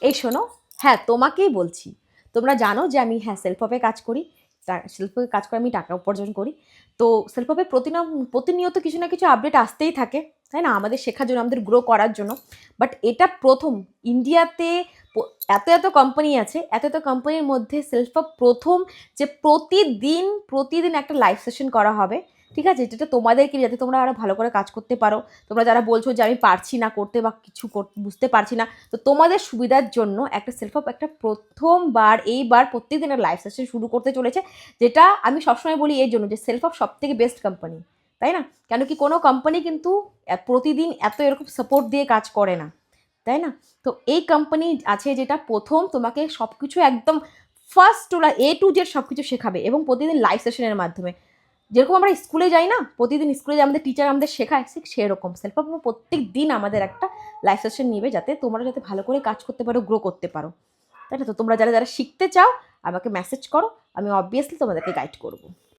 এই শোনো, হ্যাঁ তোমাকেই বলছি। তোমরা জানো যে আমি সেলফ হেল্পে কাজ করি, সেলফ হেল্পে কাজ করে আমি টাকা উপার্জন করি। তো সেলফ হেল্পে প্রতিনিয়ত কিছু না কিছু আপডেট আসতেই থাকে, তাই না, আমাদের শেখার জন্য, আমাদের গ্রো করার জন্য। বাট এটা প্রথম ইন্ডিয়াতে, এত এত কোম্পানি আছে, এত এত কোম্পানির মধ্যে সেলফ হেল্প প্রথম, যে প্রতিদিন প্রতিদিন একটা লাইভ সেশন করা হবে, ঠিক আছে, যেটা তোমাদেরকে, যাতে তোমরা আরও ভালো করে কাজ করতে পারো। তোমরা যারা বলছো যে আমি পারছি না করতে বা কিছু বুঝতে পারছি না, তো তোমাদের সুবিধার জন্য একটা সেলফ হেল্প একটা প্রথমবার এইবার প্রত্যেকদিনের লাইভ সেশন শুরু করতে চলেছে। যেটা আমি সবসময় বলি এই জন্য যে সেলফ হেল্প সব থেকে বেস্ট কোম্পানি, তাই না? কেন কি কোনো কোম্পানি কিন্তু প্রতিদিন এত এরকম সাপোর্ট দিয়ে কাজ করে না, তাই না? তো এই কোম্পানি আছে যেটা প্রথম তোমাকে সব কিছু একদম first to A to Z সব কিছু শেখাবে, এবং প্রতিদিন লাইভ সেশনের মাধ্যমে। যেরকম আমরা স্কুলে যাই না, প্রতিদিন স্কুলে যে আমাদের টিচার আমাদের শেখায়, ঠিক সেরকম সেলফ হেল্প প্রত্যেক দিন আমাদের একটা লাইভ সেশন নিবে, যাতে তোমরা যাতে ভালো করে কাজ করতে পারো, গ্রো করতে পারো, তাই না? তো তোমরা যারা যারা শিখতে চাও আমাকে মেসেজ করো, আমি অবভিয়াসলি তোমাদেরকে গাইড করবো।